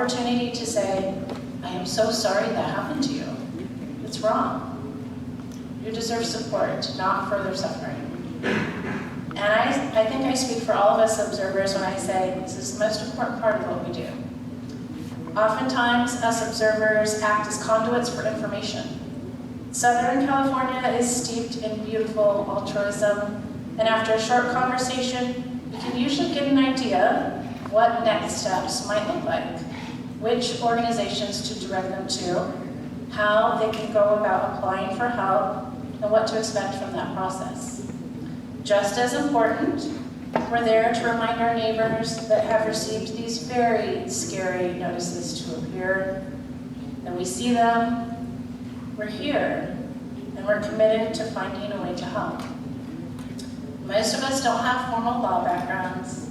opportunity to say, I am so sorry that happened to you. It's wrong. You deserve support, not further suffering. And I think I speak for all of us observers when I say this is the most important part of what we do. Oftentimes, us observers act as conduits for information. Southern California is steeped in beautiful altruism, and after a short conversation, you can usually get an idea of what next steps might look like, which organizations to direct them to, how they can go about applying for help, and what to expect from that process. Just as important, we're there to remind our neighbors that have received these very scary notices to appear, that we see them, we're here, and we're committed to finding a way to help. Most of us don't have formal law backgrounds,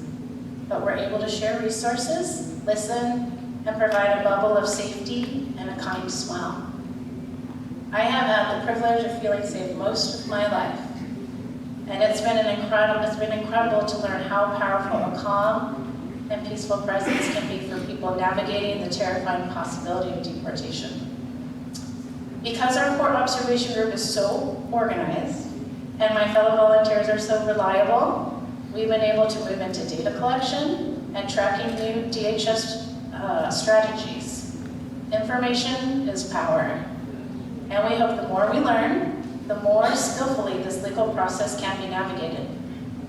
but we're able to share resources, listen, and provide a bubble of safety and a kind smile. I have had the privilege of feeling safe most of my life, and it's been incredible to learn how powerful a calm and peaceful presence can be for people navigating the terrifying possibility of deportation. Because our court observation group is so organized, and my fellow volunteers are so reliable, we've been able to move into data collection and tracking new DHS strategies. Information is power, and we hope the more we learn, the more skillfully this legal process can be navigated.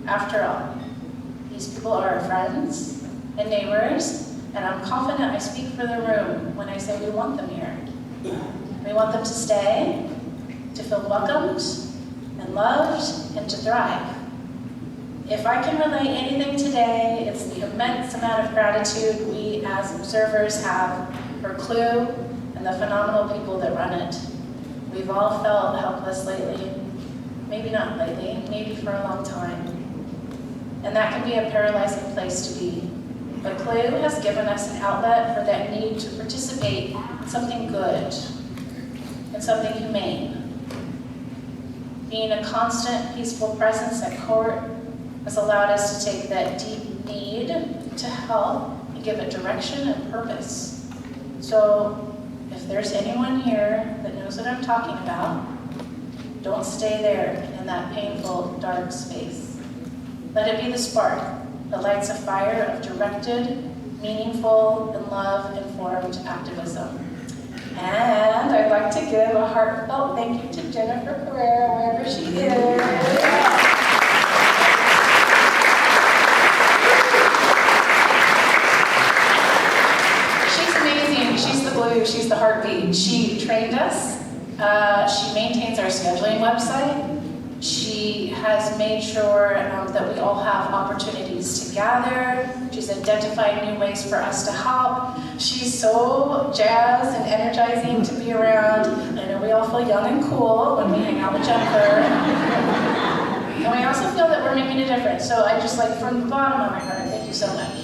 After all, these people are our friends and neighbors, and I'm confident I speak for the room when I say we want them here. We want them to stay, to feel welcomed and loved, and to thrive. If I can relay anything today, it's the immense amount of gratitude we as observers have for CLUE and the phenomenal people that run it. We've all felt helpless lately. Maybe not lately, maybe for a long time. And that can be a paralyzing place to be. But CLUE has given us an outlet for that need to participate in something good, and something humane. Being a constant, peaceful presence at court has allowed us to take that deep need to help and give it direction and purpose. So if there's anyone here that knows what I'm talking about, don't stay there in that painful, dark space. Let it be the spark that lights a fire of directed, meaningful, and love-informed activism. And I'd like to give a heartfelt thank you to Jennifer Carrera, wherever she is. She's amazing. She's the glue. She's the heartbeat. She trained us. She maintains our scheduling website. She has made sure that we all have opportunities to gather. She's identified new ways for us to help. She's so jazzed and energizing to be around. I know we all feel young and cool when we hang out with Jennifer. And we also feel that we're making a difference. So I just from the bottom of my heart, thank you so much.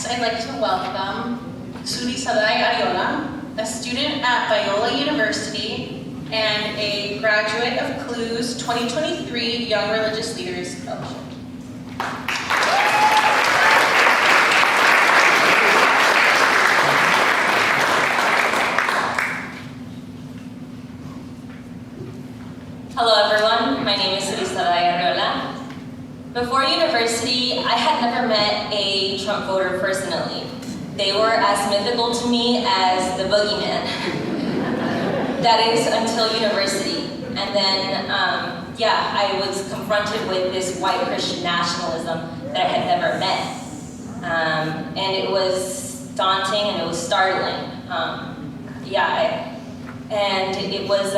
I'd like to welcome Sadai Ariola, a student at Biola University and a graduate of CLUE's 2023 Young Religious Leaders Fellowship. Hello everyone, my name is Sadai Ariola. Before university, I had never met a Trump voter personally. They were as mythical to me as the boogeyman. That is until university. And then, I was confronted with this white Christian nationalism that I had never met. And it was daunting and it was startling. And it was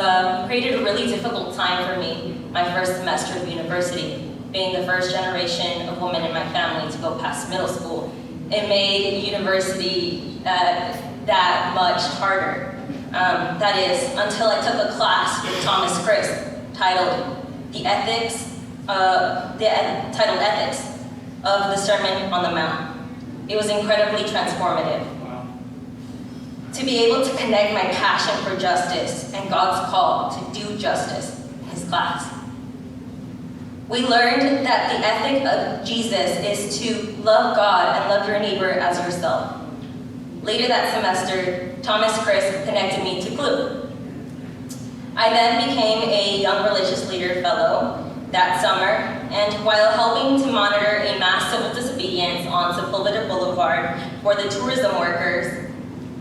created a really difficult time for me, my first semester of university. Being the first generation of women in my family to go past middle school, it made university that much harder. That is, until I took a class with Thomas Christ titled Ethics of the Sermon on the Mount. It was incredibly transformative. To be able to connect my passion for justice and God's call to do justice in his class. We learned that the ethic of Jesus is to love God and love your neighbor as yourself. Later that semester, Thomas Chris connected me to Glue. I then became a Young Religious Leader Fellow that summer, and while helping to monitor a mass civil disobedience on Sepulveda Boulevard for the tourism workers,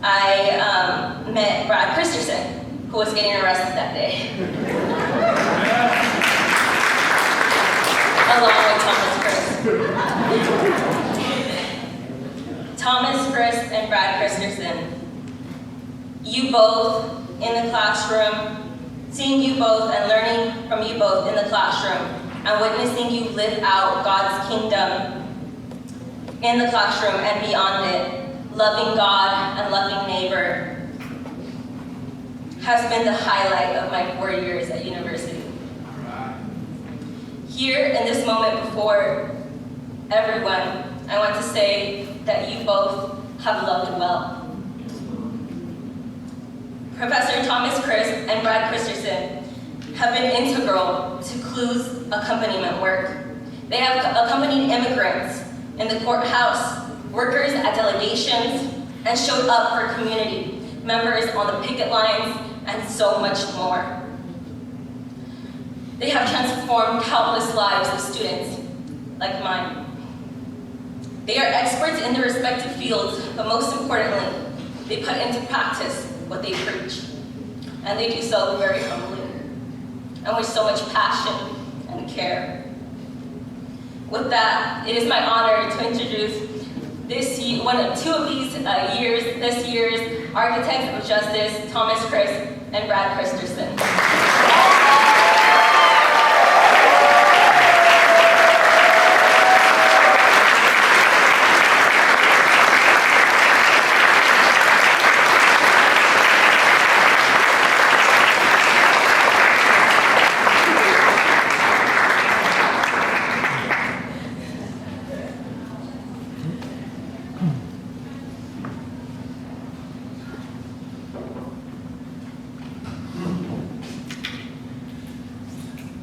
I met Brad Christerson, who was getting arrested that day. Along with Thomas Chris. Thomas Chris and Brad Christerson, you both in the classroom, seeing you both and learning from you both in the classroom and witnessing you live out God's kingdom in the classroom and beyond it, loving God and loving neighbor, has been the highlight of my 4 years at university. Here in this moment before everyone, I want to say that you both have loved well. Professor Thomas Chris and Brad Christerson have been integral to CLU's accompaniment work. They have accompanied immigrants in the courthouse, workers at delegations, and showed up for community members on the picket lines, and so much more. They have transformed countless lives of students like mine. They are experts in their respective fields, but most importantly, they put into practice what they preach. And they do so very humbly, and with so much passion and care. With that, it is my honor to introduce two of these this year's Architects of Justice, Thomas Chris and Brad Christerson.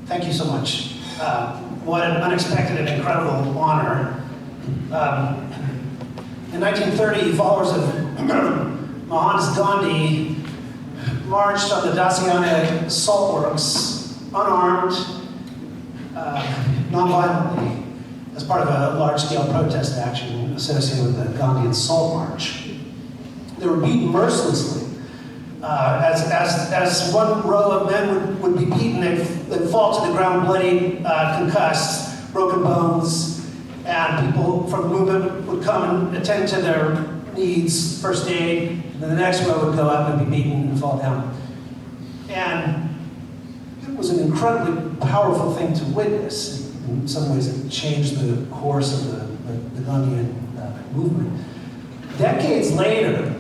Thank you so much. What an unexpected and incredible honor. In 1930, followers of Mahatma Gandhi marched on the Dasyana salt works, unarmed, non-violently, as part of a large-scale protest action associated with the Gandhian Salt March. They were beaten mercilessly. As one row of men would be beaten, they'd fall to the ground bloody, concussed, broken bones, and people from the movement would come and attend to their needs, first aid, and then the next row would go up and be beaten and fall down. And it was an incredibly powerful thing to witness. In some ways, it changed the course of the Gandhian movement. Decades later,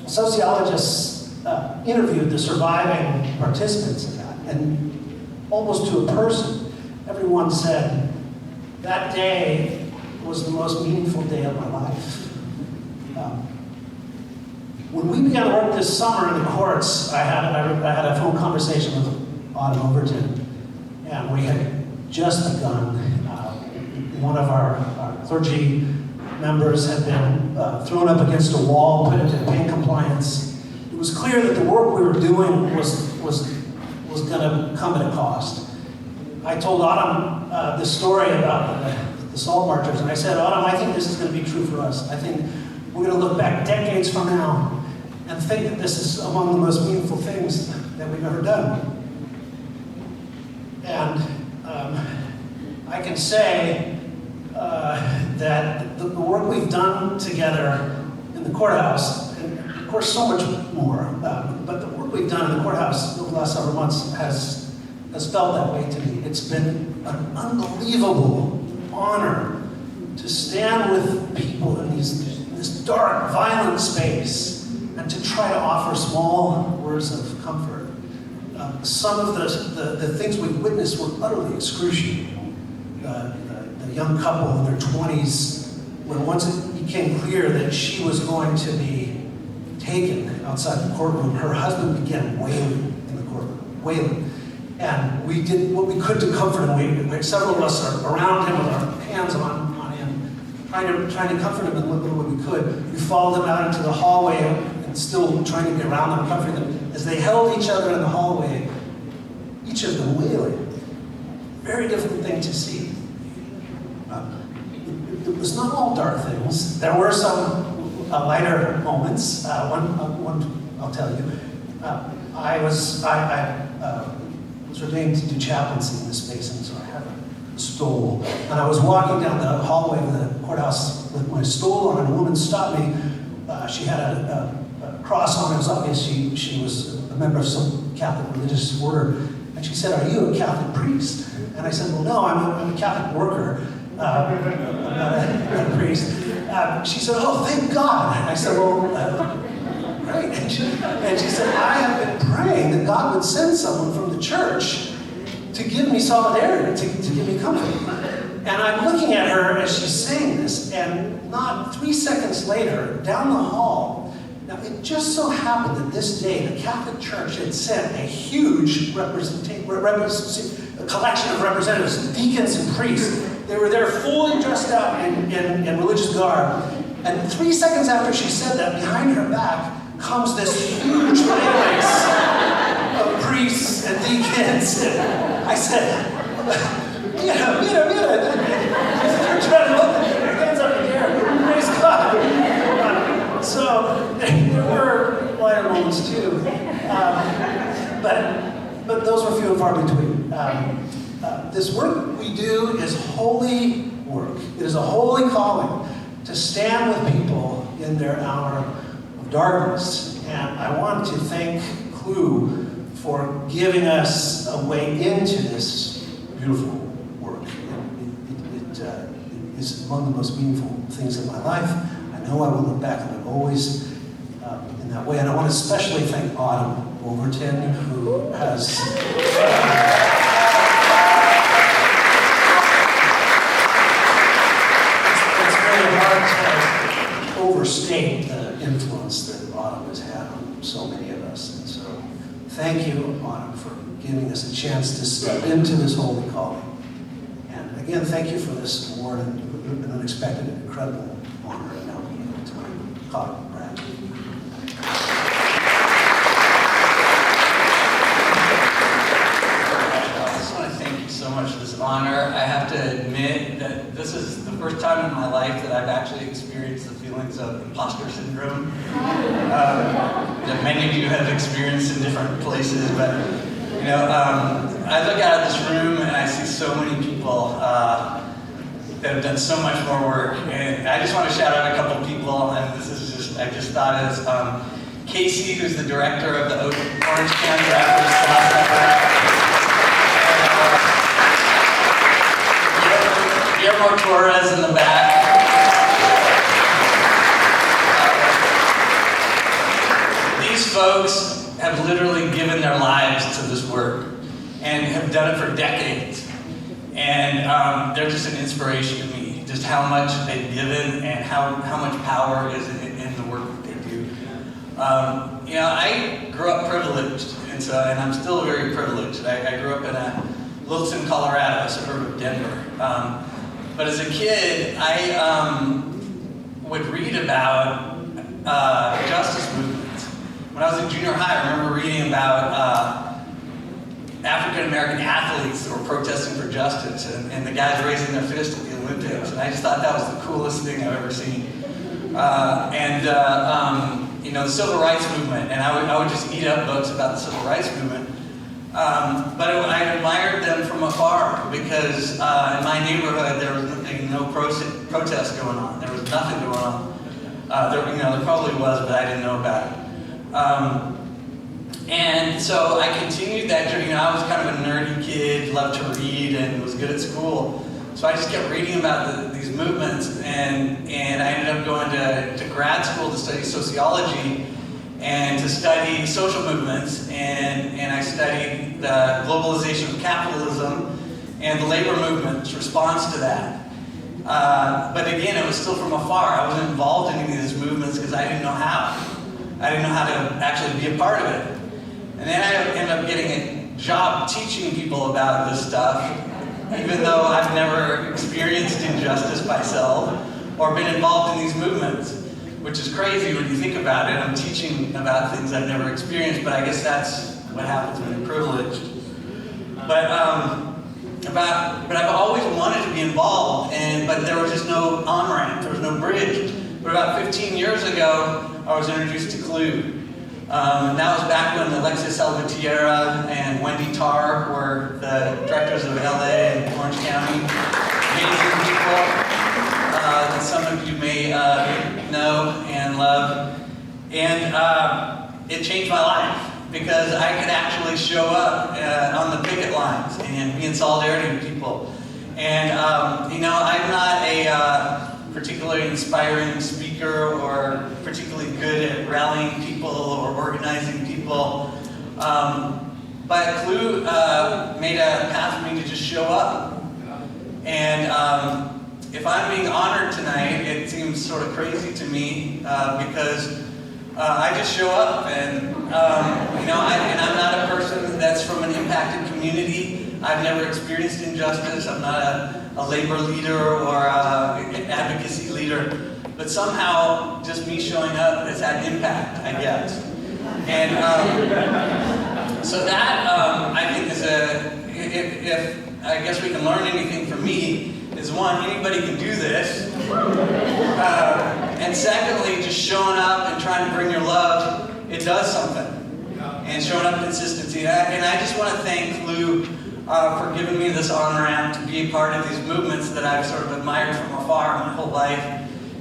sociologists interviewed the surviving participants in that, and almost to a person, everyone said, that day was the most meaningful day of my life. When we began work this summer in the courts, I had a phone conversation with Autumn Overton, and we had just begun. One of our clergy members had been thrown up against a wall, put into pain compliance. It was clear that the work we were doing was going to come at a cost. I told Autumn this story about the salt marchers, and I said, Autumn, I think this is going to be true for us. I think we're going to look back decades from now and think that this is among the most meaningful things that we've ever done. And I can say that the work we've done together in the courthouse, and of course so much more, but the work we've done in the courthouse over the last several months has felt that way to me. It's been an unbelievable honor to stand with people in this dark, violent space and to try to offer small words of comfort. Some of the things we've witnessed were utterly excruciating. The young couple in their 20s, where once it became clear that she was going to be taken outside the courtroom, her husband began wailing in the courtroom, wailing. And we did what we could to comfort him. Several of us are around him with our hands on him, trying to comfort him in what we could. We followed them out into the hallway and still trying to get around them, comforting them. As they held each other in the hallway, each of them wailing. Very difficult thing to see. It was not all dark things. There were some lighter moments. One I'll tell you. I was ordained to do chaplaincy in this space, and so I had a stool. And I was walking down the hallway of the courthouse with my stool on, and a woman stopped me. She had a cross on. It was obvious she was a member of some Catholic religious order. And she said, "Are you a Catholic priest?" And I said, "Well, no, I'm a Catholic worker. I'm not a priest." She said, "Oh, thank God." And I said, "Well, great." And she said, "I have been praying that God would send someone from the church to give me solidarity, to give me comfort." And I'm looking at her as she's saying this, and not 3 seconds later, down the hall, now it just so happened that this day the Catholic Church had sent a huge collection of representatives, deacons and priests. They were there fully dressed up in religious garb. And 3 seconds after she said that, behind her back comes this huge phalanx of priests and deacons. And I said, Mira. They're trying to look at their hands up in the air. Praise God. So there were lighter moments too. But those were few and far between. This work we do is holy work. It is a holy calling to stand with people in their hour of darkness. And I want to thank Clue for giving us a way into this beautiful work. It is among the most meaningful things in my life. I know I will look back on it always in that way. And I want to especially thank Autumn Overton, who has it's very hard to overstate the influence that Autumn has had on so many of us. And so thank you, Autumn, for giving us a chance to step into this holy calling. And again, thank you for this award, and an unexpected and incredible honor. And now to my colleague, Brad. So much for this honor. I have to admit that this is the first time in my life that I've actually experienced the feelings of imposter syndrome that many of you have experienced in different places. But you know, I look out at this room and I see so many people that have done so much more work. And I just want to shout out a couple people. And this is just, I just thought as Casey, who's the director of the Orange County Raptors Network. Guillermo Torres in the back. These folks have literally given their lives to this work and have done it for decades. And they're just an inspiration to me, just how much they've given and how much power is in the work that they do. You know, I grew up privileged, and I'm still very privileged. I grew up in Littleton, Colorado, a suburb of Denver. But as a kid, I would read about justice movements. When I was in junior high, I remember reading about African-American athletes that were protesting for justice, and the guys raising their fist at the Olympics. And I just thought that was the coolest thing I've ever seen. You know, the civil rights movement, and I would just eat up books about the civil rights movement. But I admired them from afar because in my neighborhood there was no protest going on. There was nothing going on. There probably was, but I didn't know about it. And so I continued that journey. I was kind of a nerdy kid, loved to read, and was good at school. So I just kept reading about these movements, and I ended up going to grad school to study sociology and to study social movements, and I studied the globalization of capitalism and the labor movement's response to that. But again, it was still from afar. I wasn't involved in any of these movements because I didn't know how. I didn't know how to actually be a part of it. And then I ended up getting a job teaching people about this stuff, even though I've never experienced injustice myself or been involved in these movements, which is crazy when you think about it. I'm teaching about things I've never experienced, but I guess that's what happens when you're privileged. But I've always wanted to be involved, but there was just no on-ramp, there was no bridge. But about 15 years ago, I was introduced to Clue. And that was back when Alexis Gutierrez and Wendy Tarr were the directors of LA and Orange County. Amazing people that some of you may know and love. And it changed my life because I could actually show up on the picket lines and be in solidarity with people. And I'm not a particularly inspiring speaker or particularly good at rallying people or organizing people. But Clue made a path for me to just show up. And if I'm being honored tonight, it seems sort of crazy to me because I just show up and, I'm not a person that's from an impacted community. I've never experienced injustice. I'm not a labor leader or an advocacy leader, but somehow just me showing up has had impact, I guess. And so that I think is if I guess we can learn anything from me, is one, anybody can do this. And secondly, just showing up and trying to bring your love, it does something. And showing up consistency. And I just want to thank Clue for giving me this on-ramp to be a part of these movements that I've sort of admired from afar my whole life.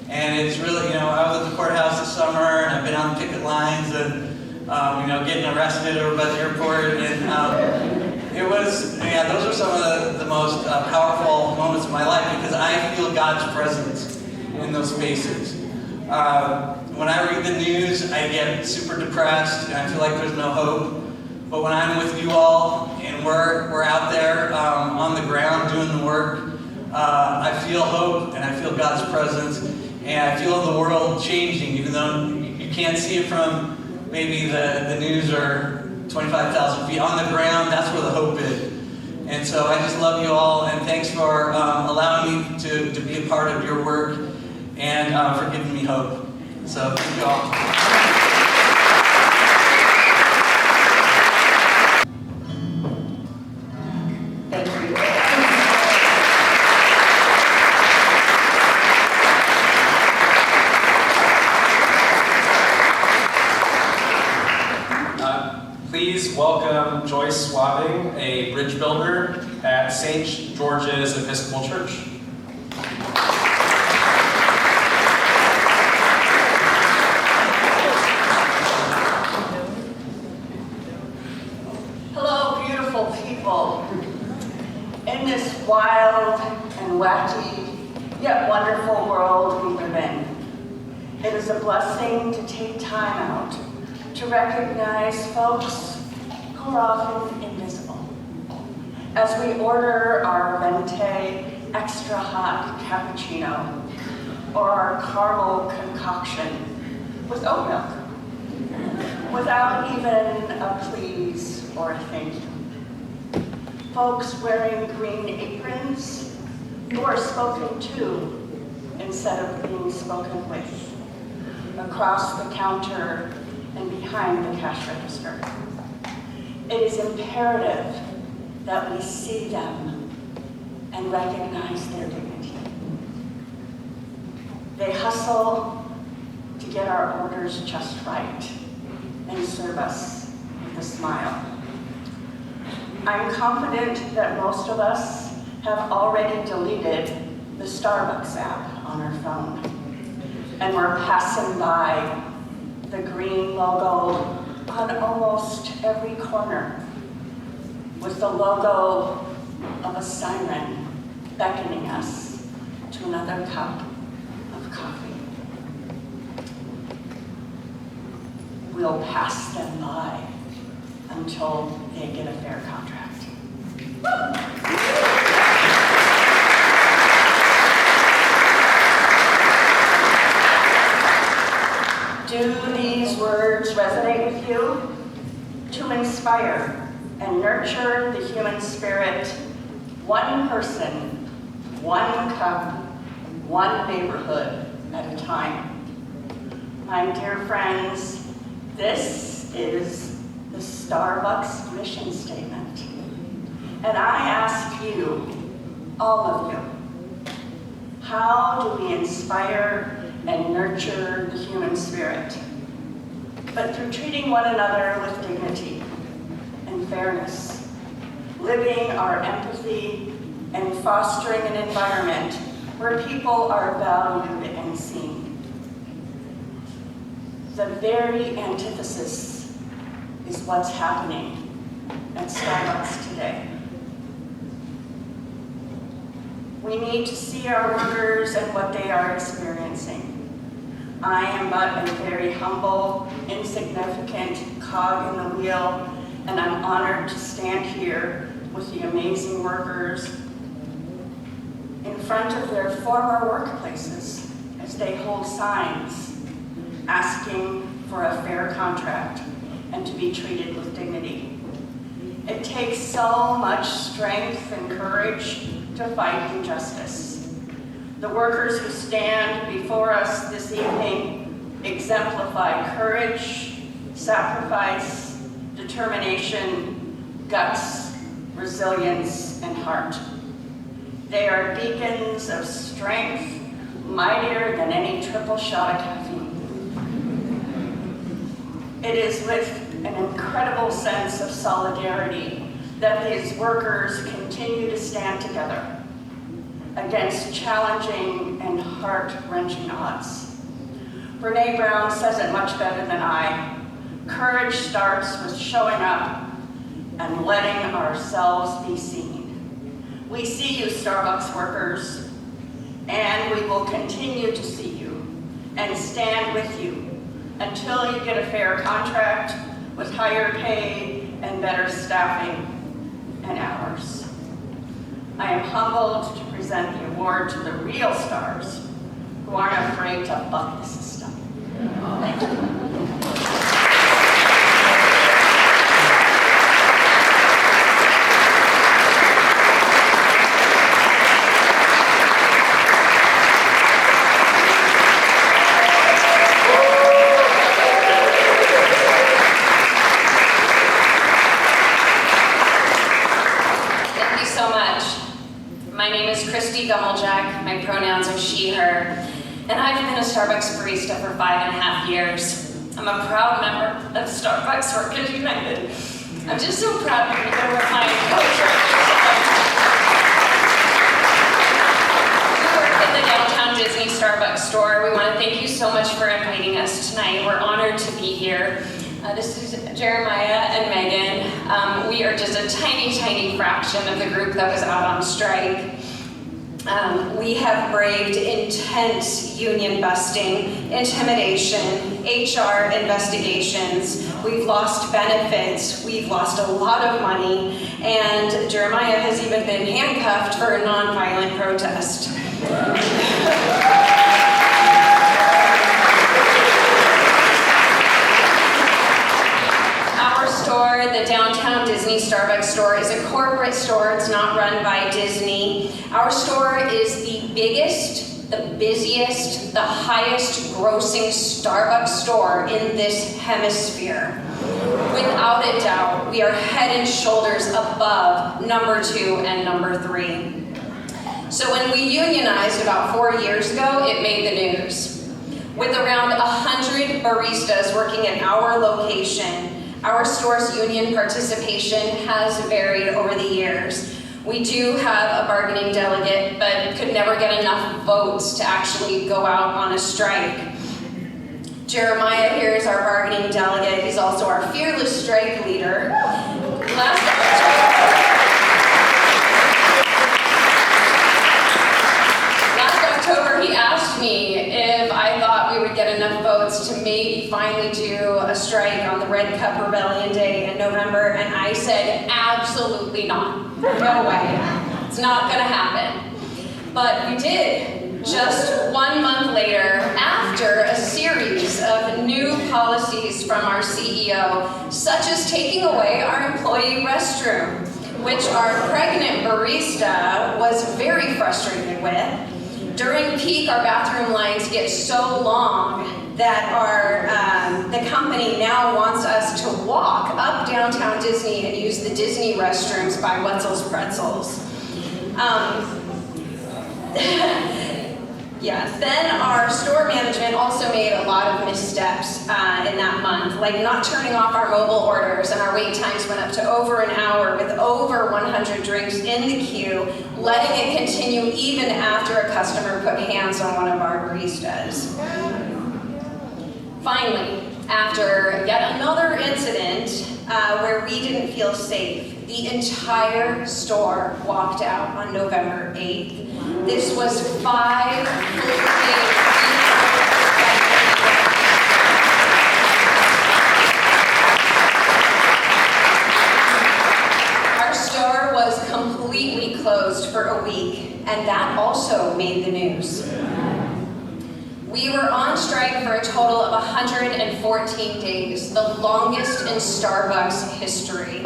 And it's really, I was at the courthouse this summer, and I've been on picket lines and, getting arrested over by the airport. And it was, those are some of the most powerful moments of my life because I feel God's presence in those spaces. When I read the news, I get super depressed and I feel like there's no hope. But when I'm with you all and we're out there on the ground doing the work, I feel hope and I feel God's presence and I feel the world changing, even though you can't see it from maybe the news or 25,000 feet. On the ground, that's where the hope is. And so I just love you all and thanks for allowing me to be a part of your work and for giving me hope. So thank you all. Thank you. Please welcome Joyce Swabbing, a bridge builder at St. George's Episcopal Church. Hello, beautiful people. In this wild and wacky, yet wonderful world we live in, it is a blessing to take time out to recognize folks who are often invisible. As we order our venti extra hot cappuccino or our caramel concoction with oat milk, without even a please or a thank you. Folks wearing green aprons who are spoken to instead of being spoken with, across the counter and behind the cash register. It is imperative that we see them and recognize their dignity. They hustle to get our orders just right and serve us with a smile. I'm confident that most of us have already deleted the Starbucks app on our phone, and we're passing by the green logo on almost every corner with the logo of a siren beckoning us to another cup of coffee. We'll pass them by until they get a fair contract. Do these words resonate with you? To inspire and nurture the human spirit, one person, one cup, one neighborhood at a time. My dear friends, this is the Starbucks mission statement. And I ask you, all of you, how do we inspire and nurture the human spirit? But through treating one another with dignity and fairness, living our empathy and fostering an environment where people are valued and seen. The very antithesis is what's happening at Starbucks today. We need to see our workers and what they are experiencing. I am but a very humble, insignificant cog in the wheel, and I'm honored to stand here with the amazing workers in front of their former workplaces as they hold signs asking for a fair contract and to be treated with dignity. It takes so much strength and courage to fight injustice. The workers who stand before us this evening exemplify courage, sacrifice, determination, guts, resilience, and heart. They are beacons of strength, mightier than any triple shot of caffeine. It is with an incredible sense of solidarity that these workers continue to stand together against challenging and heart-wrenching odds. Brene Brown says it much better than I. Courage starts with showing up and letting ourselves be seen. We see you, Starbucks workers, and we will continue to see you and stand with you until you get a fair contract with higher pay and better staffing and hours. I am humbled to present the award to the real stars who aren't afraid to buck the system. Thank you. My pronouns are she, her, and I've been a Starbucks barista for 5.5 years. I'm a proud member of Starbucks Workers United. I'm just so proud to be here with my co-church. We work at the downtown Disney Starbucks store. We want to thank you so much for inviting us tonight. We're honored to be here. This is Jeremiah and Megan. We are just a tiny, tiny fraction of the group that was out on strike. We have braved intense union busting, intimidation, HR investigations. We've lost benefits. We've lost a lot of money. And Jeremiah has even been handcuffed for a nonviolent protest. Our store, the downtown Disney Starbucks store, is a corporate store. It's not run by Disney. Our store is the biggest, the busiest, the highest grossing Starbucks store in this hemisphere. Without a doubt, we are head and shoulders above number 2 and number 3. So when we unionized about 4 years ago, it made the news. With around 100 baristas working at our location, our store's union participation has varied over the years. We do have a bargaining delegate, but could never get enough votes to actually go out on a strike. Jeremiah here is our bargaining delegate. He's also our fearless strike leader. Last October, he asked me if I thought we would get enough votes to maybe finally do a strike on the Red Cup Rebellion Day in November, and I said, absolutely not. No way. It's not gonna happen. But we did. Just 1 month later, after a series of new policies from our CEO, such as taking away our employee restroom, which our pregnant barista was very frustrated with. During peak, our bathroom lines get so long that the company now wants us to walk up downtown Disney and use the Disney restrooms by Wetzel's Pretzels. Yes, then our store management also made a lot of missteps in that month, like not turning off our mobile orders, and our wait times went up to over an hour with over 100 drinks in the queue, letting it continue even after a customer put hands on one of our baristas. Finally, after yet another incident where we didn't feel safe, the entire store walked out on November 8th. This was 5 full days. Our store was completely closed for a week, and that also made the news. We were on strike for a total of 114 days, the longest in Starbucks history.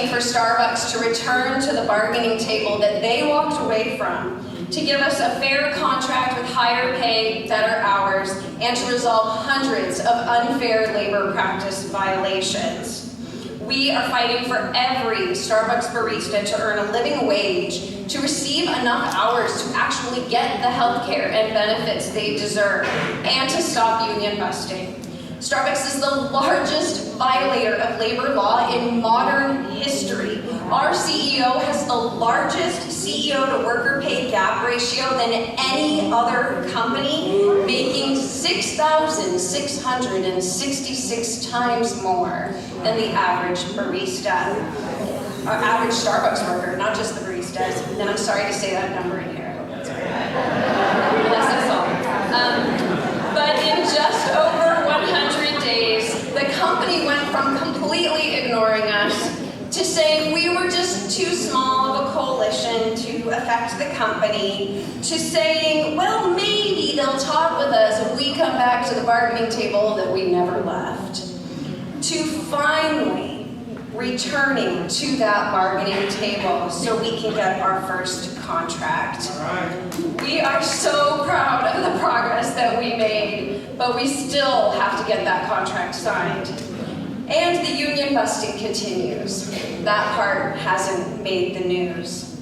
For Starbucks to return to the bargaining table that they walked away from, to give us a fair contract with higher pay, better hours, and to resolve hundreds of unfair labor practice violations. We are fighting for every Starbucks barista to earn a living wage, to receive enough hours to actually get the health care and benefits they deserve, and to stop union busting. Starbucks is the largest violator of labor law in modern history. Our CEO has the largest CEO to worker pay gap ratio than any other company, making 6,666 times more than the average barista. Our average Starbucks worker, not just the baristas. And I'm sorry to say that number in here. Bless us all. But in just over 100 days, the company went from completely ignoring us to saying we were just too small of a coalition to affect the company, to saying, well, maybe they'll talk with us if we come back to the bargaining table that we never left, to finally returning to that bargaining table so we can get our first contract. We are so proud of the progress that we made, but we still have to get that contract signed. And the union busting continues. That part hasn't made the news.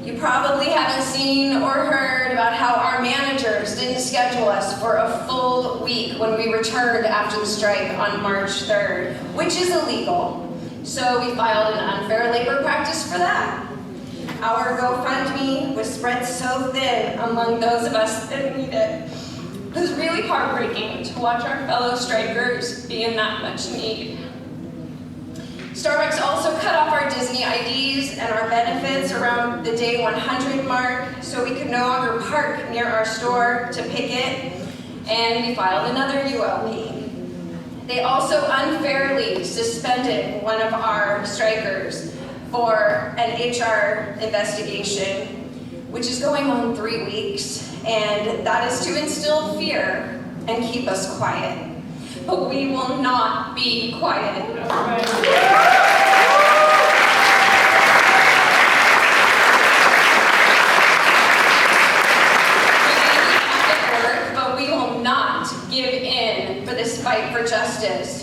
You probably haven't seen or heard about how our managers didn't schedule us for a full week when we returned after the strike on March 3rd, which is illegal. So we filed an unfair labor practice for that. Our GoFundMe was spread so thin among those of us that need it. It was really heartbreaking to watch our fellow strikers be in that much need. Starbucks also cut off our Disney IDs and our benefits around the day 100 mark, so we could no longer park near our store to picket, and we filed another ULP. They also unfairly suspended one of our strikers for an HR investigation, which is going on 3 weeks, and that is to instill fear and keep us quiet. But we will not be quiet. But we will not give in for this fight for justice.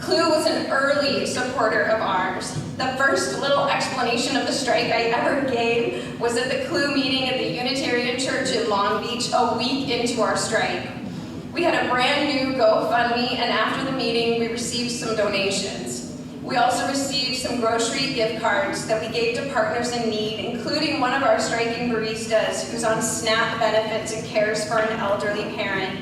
Clue was an early supporter of ours. The first little explanation of the strike I ever gave was at the Clue meeting at the Unitarian Church in Long Beach a week into our strike. We had a brand new GoFundMe, and after the meeting, we received some donations. We also received some grocery gift cards that we gave to partners in need, including one of our striking baristas who's on SNAP benefits and cares for an elderly parent.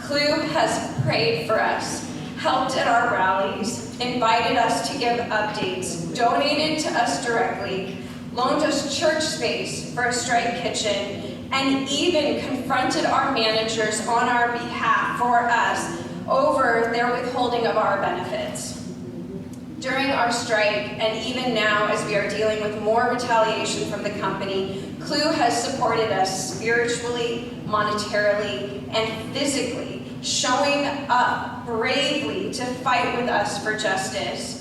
Clue has prayed for us, helped at our rallies, invited us to give updates, donated to us directly, loaned us church space for a strike kitchen, and even confronted our managers on our behalf for us over their withholding of our benefits. During our strike, and even now as we are dealing with more retaliation from the company, Clue has supported us spiritually, monetarily, and physically, showing up bravely to fight with us for justice.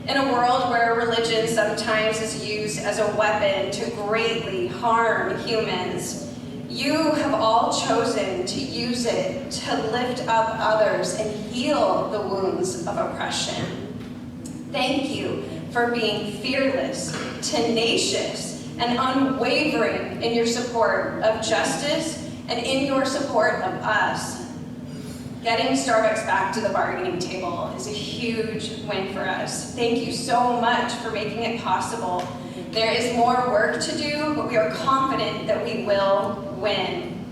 In a world where religion sometimes is used as a weapon to greatly harm humans, you have all chosen to use it to lift up others and heal the wounds of oppression. Thank you for being fearless, tenacious, and unwavering in your support of justice and in your support of us. Getting Starbucks back to the bargaining table is a huge win for us. Thank you so much for making it possible. There is more work to do, but we are confident that we will win.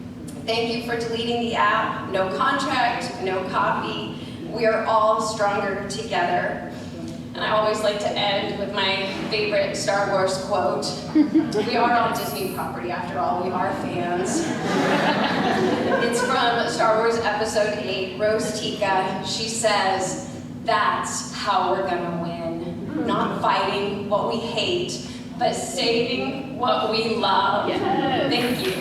Thank you for deleting the app. No contract, no copy. We are all stronger together. And I always like to end with my favorite Star Wars quote. We are on Disney property, after all, we are fans. It's from Star Wars Episode 8, Rose Tika. She says, "That's how we're gonna win. Not fighting what we hate, but saving what we love." Yes. Thank you.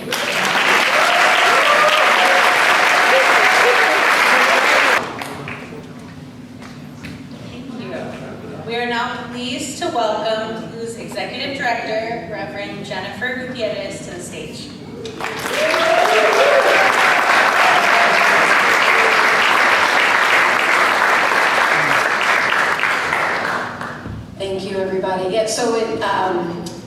We are now pleased to welcome Clue's Executive Director, Reverend Jennifer Gutierrez, to the stage. Thank you, everybody. Yeah, so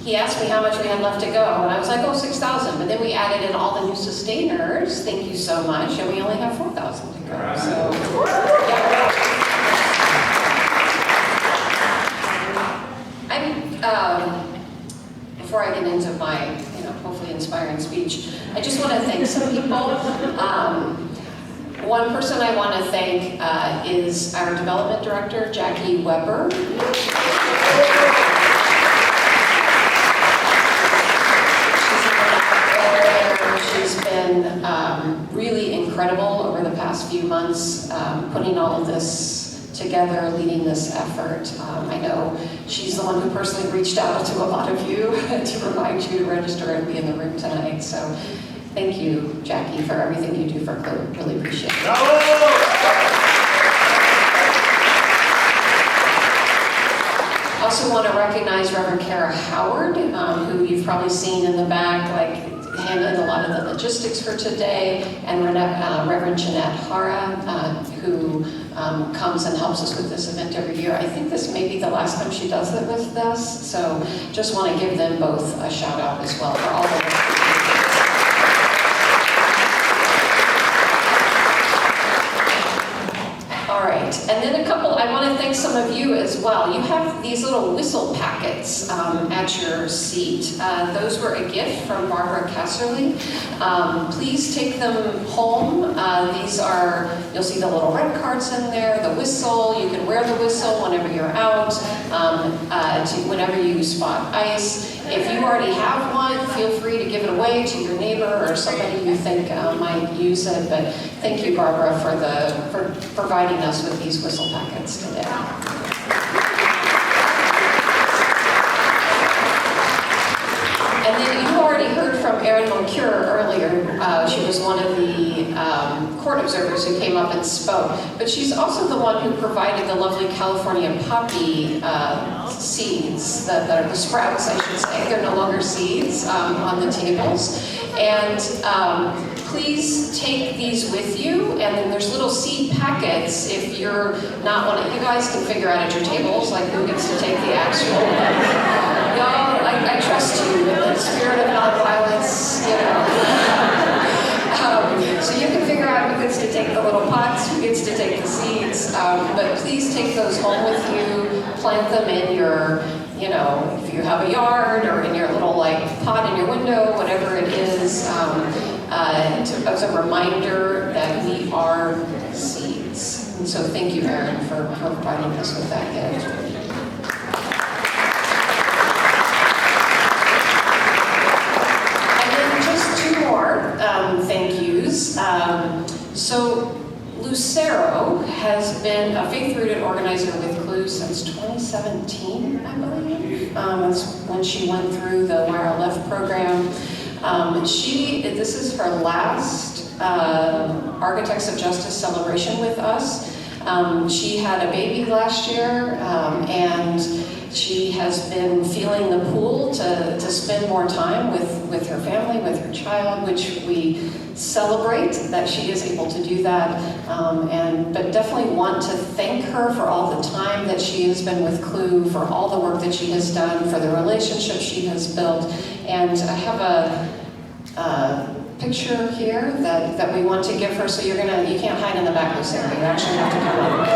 he asked me how much we had left to go, and I was like, oh, 6,000. But then we added in all the new sustainers. Thank you so much, and we only have 4,000 to go. So, yeah. Before I get into my, hopefully inspiring speech, I just want to thank some people. One person I want to thank is our development director, Jackie Weber. She's been really incredible over the past few months, putting all of this together, leading this effort. I know she's the one who personally reached out to a lot of you to remind you to register and be in the room tonight. So thank you, Jackie, for everything you do for Clue. Really appreciate it. I also want to recognize Reverend Kara Howard, who you've probably seen in the back, handling a lot of the logistics for today, and Reverend Jeanette Hara, who comes and helps us with this event every year. I think this may be the last time she does it with us, so just want to give them both a shout out as well for all the work. All right, and then I want to thank some of you as well. You have these little whistle packets at your seat. Those were a gift from Barbara Casserly. Please take them home. You'll see the little red cards in there, the whistle. You can wear the whistle whenever you're out, whenever you spot ice. If you already have one, feel free to give it away to your neighbor or somebody you think might use it. But thank you, Barbara, for providing us with these whistle packets today. And then you already heard from Erin Moncure earlier. She was one of the court observers who came up and spoke. But she's also the one who provided the lovely California poppy seeds, that are the sprouts, I should say. They're no longer seeds on the tables. And please take these with you. And then there's little seed packets if you're not one of you guys can figure out at your tables, like who gets to take the actual. Y'all, I trust you in the spirit of nonviolence, so you can figure out who gets to take the little pots, who gets to take the seeds. But please take those home with you, plant them in your, if you have a yard or in your little pot in your window, whatever it is, as a reminder that we are seeds. And so thank you, Erin, for providing us with that gift. Thank yous. So Lucero has been a faith-rooted organizer with Clue since 2017, I believe. That's when she went through the YRLF program. This is her last Architects of Justice celebration with us. She had a baby last year, and she has been feeling the pull to spend more time with her family, with her child, which we celebrate that she is able to do that. But definitely want to thank her for all the time that she has been with Clue, for all the work that she has done, for the relationship she has built. And I have a picture here that we want to give her, so you can't hide in the back, Lucero. You actually have to come up.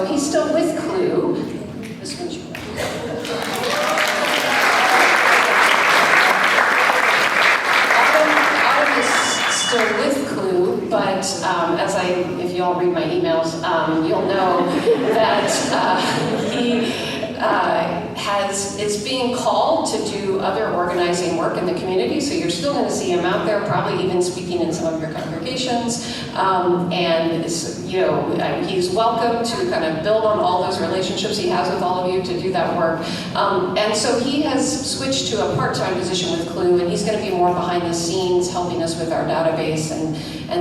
He's still with Clue. This one's yours. Autumn is still with Clue, but if you all read my emails, you'll know that he is being called to do other organizing work in the community, so you're still going to see him out there, probably even speaking in some of your congregations. He's welcome to kind of build on all those relationships he has with all of you to do that work. And so he has switched to a part-time position with Clue, and he's going to be more behind the scenes, helping us with our database and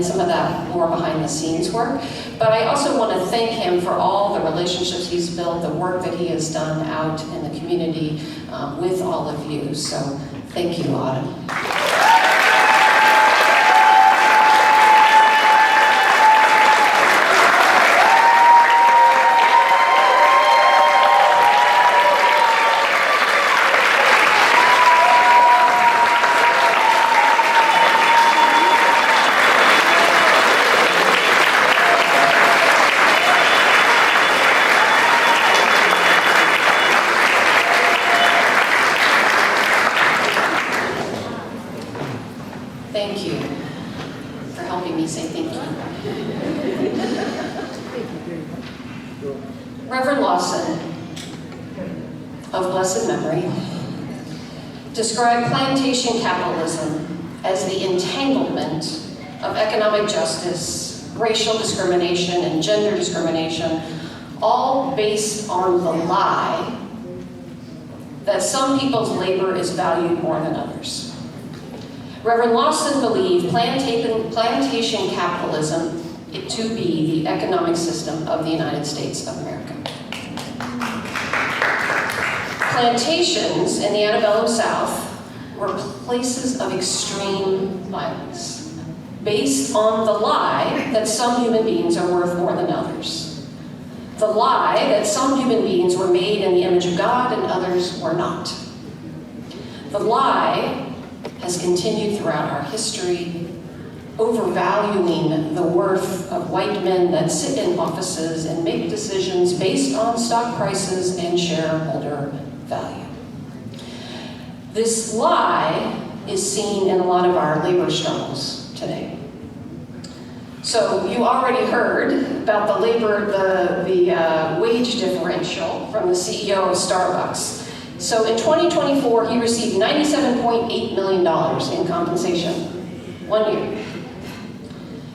some of that more behind the scenes work. But I also want to thank him for all the relationships he's built, the work that he has done out in the community with all of you. So thank you, Autumn. Thank you for helping me say thank you. Reverend Lawson, of blessed memory, described plantation capitalism as the entanglement of economic justice, racial discrimination, and gender discrimination, all based on the lie that some people's labor is valued more than others. Reverend Lawson believed plantation capitalism to be the economic system of the United States of America. Plantations in the antebellum South were places of extreme violence, based on the lie that some human beings are worth more than others. The lie that some human beings were made in the image of God and others were not. The lie has continued throughout our history, overvaluing the worth of white men that sit in offices and make decisions based on stock prices and shareholder value. This lie is seen in a lot of our labor struggles today. So you already heard about the wage differential from the CEO of Starbucks. So in 2024, he received $97.8 million in compensation, 1 year.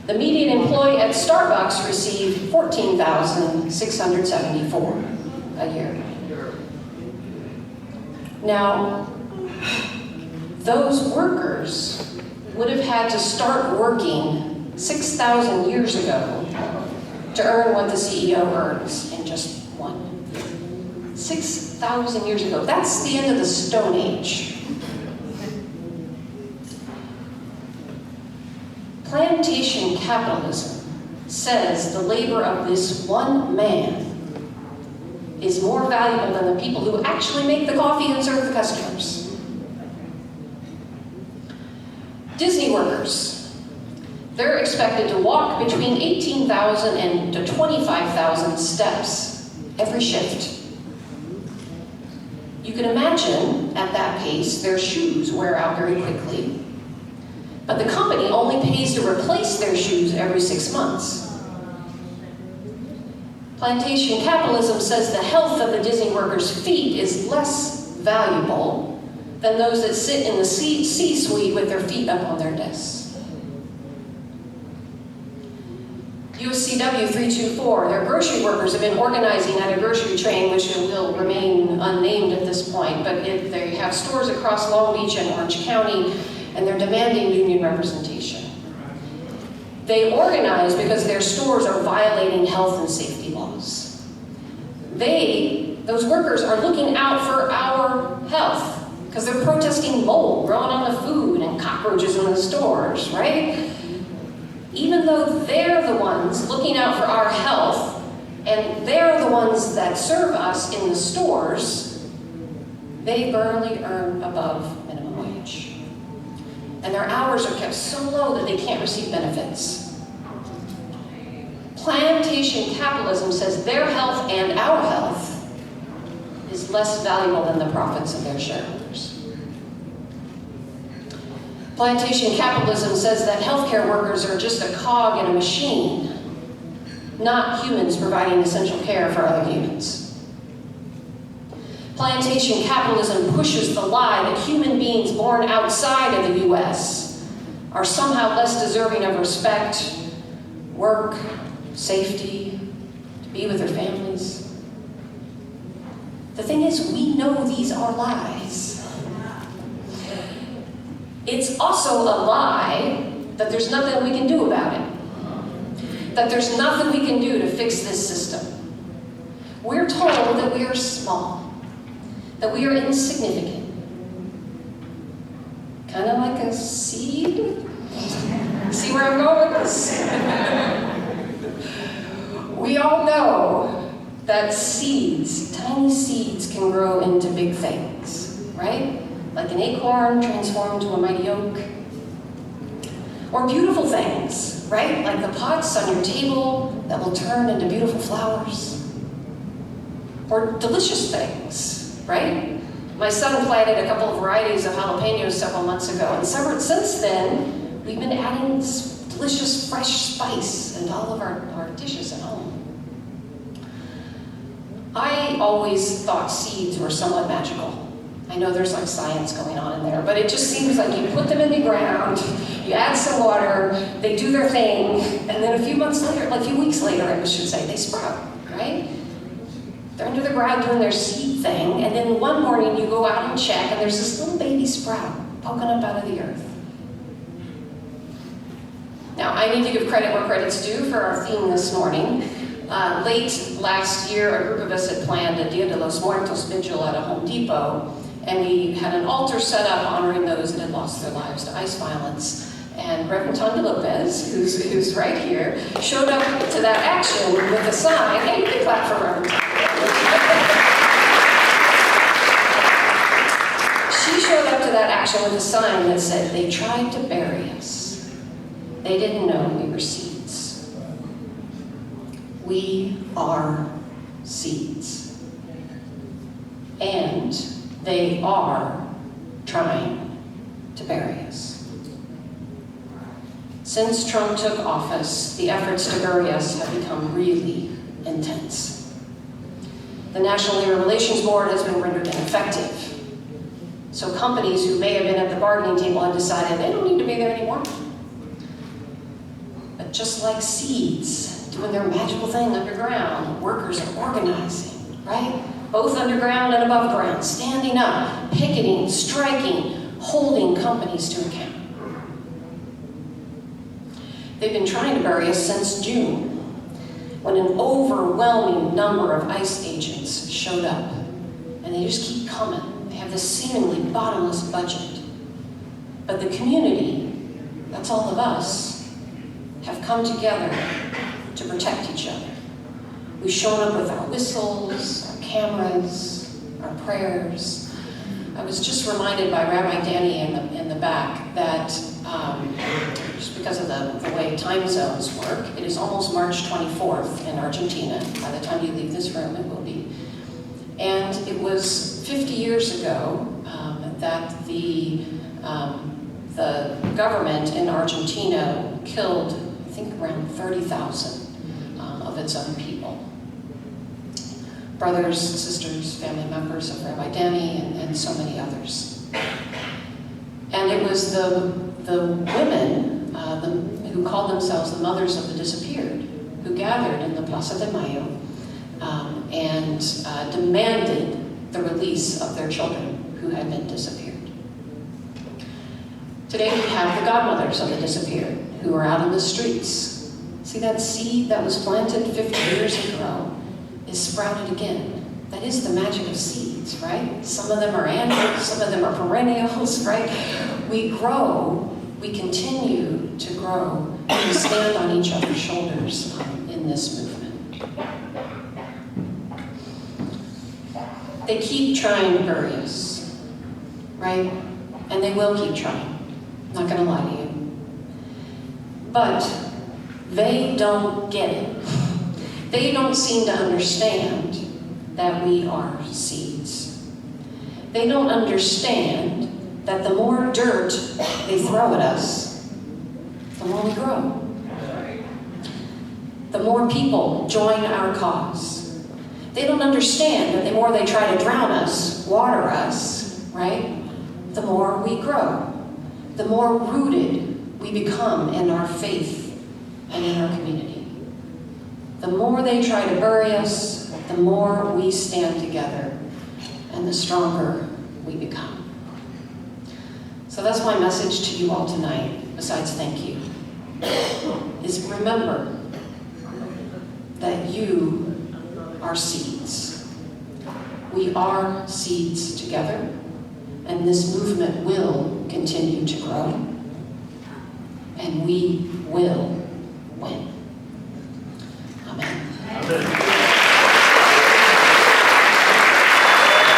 The median employee at Starbucks received $14,674 a year. Now, those workers would have had to start working 6,000 years ago to earn what the CEO earns in just 1 year. 6,000 years ago. That's the end of the Stone Age. Plantation capitalism says the labor of this one man is more valuable than the people who actually make the coffee and serve the customers. Disney workers, they're expected to walk between 18,000 and to 25,000 steps every shift. You can imagine, at that pace, their shoes wear out very quickly. But the company only pays to replace their shoes every 6 months. Plantation capitalism says the health of the Disney workers' feet is less valuable than those that sit in the C-suite with their feet up on their desks. USCW 324, their grocery workers have been organizing at a grocery chain, which will remain unnamed at this point, but they have stores across Long Beach and Orange County, and they're demanding union representation. They organize because their stores are violating health and safety laws. Those workers are looking out for our health because they're protesting mold growing on the food and cockroaches in the stores, right? Even though they're the ones looking out for our health and they're the ones that serve us in the stores, they barely earn above minimum wage. And their hours are kept so low that they can't receive benefits. Plantation capitalism says their health and our health is less valuable than the profits of their shareholders. Plantation capitalism says that healthcare workers are just a cog in a machine, not humans providing essential care for other humans. Plantation capitalism pushes the lie that human beings born outside of the U.S. are somehow less deserving of respect, work, safety, to be with their families. The thing is, we know these are lies. It's also a lie that there's nothing we can do about it. That there's nothing we can do to fix this system. We're told that we are small, that we are insignificant. Kind of like a seed. See where I'm going with this? We all know that seeds, tiny seeds, can grow into big things, right? Like an acorn transformed to a mighty oak. Or beautiful things, right? Like the pots on your table that will turn into beautiful flowers. Or delicious things, right? My son planted a couple of varieties of jalapenos several months ago, and since then, we've been adding this delicious fresh spice into all of our dishes at home. I always thought seeds were somewhat magical. I know there's like science going on in there, but it just seems like you put them in the ground, you add some water, they do their thing, and then a few weeks later, I should say, they sprout, right? They're under the ground doing their seed thing, and then one morning you go out and check, and there's this little baby sprout poking up out of the earth. Now, I need to give credit where credit's due for our theme this morning. Late last year, a group of us had planned a Dia de los Muertos vigil at a Home Depot, and we had an altar set up honoring those that had lost their lives to ICE violence. And Reverend Tanya Lopez, who's right here, showed up to that action with a sign. Hey, you can clap for Reverend Tanya. She showed up to that action with a sign that said, "They tried to bury us. They didn't know we were seeds." We are seeds. And they are trying to bury us. Since Trump took office, the efforts to bury us have become really intense. The National Labor Relations Board has been rendered ineffective. So companies who may have been at the bargaining table have decided they don't need to be there anymore. But just like seeds doing their magical thing underground, workers are organizing, right? Both underground and above ground, standing up, picketing, striking, holding companies to account. They've been trying to bury us since June, when an overwhelming number of ICE agents showed up. And they just keep coming. They have this seemingly bottomless budget. But the community, that's all of us, have come together to protect each other. We've shown up with our whistles, our cameras, our prayers. I was just reminded by Rabbi Danny in the back that just because of the way time zones work, it is almost March 24th in Argentina. By the time you leave this room, it will be. And it was 50 years ago that the government in Argentina killed, I think, around 30,000 of its own people. Brothers, sisters, family members of Rabbi Danny, and so many others. And it was the women who called themselves the Mothers of the Disappeared, who gathered in the Plaza de Mayo and demanded the release of their children who had been disappeared. Today we have the godmothers of the disappeared who are out in the streets. See that seed that was planted 50 years ago is sprouted again. That is the magic of seeds, right? Some of them are annuals, some of them are perennials, right? We grow, we continue to grow, and we stand on each other's shoulders in this movement. They keep trying to bury us, right? And they will keep trying. I'm not gonna lie to you. But they don't get it. They don't seem to understand that we are seeds. They don't understand that the more dirt they throw at us, the more we grow. The more people join our cause. They don't understand that the more they try to drown us, water us, right, the more we grow. The more rooted we become in our faith and in our community. The more they try to bury us, the more we stand together and the stronger we become. So that's my message to you all tonight, besides thank you, is remember that you are seeds. We are seeds together, and this movement will continue to grow, and we will win.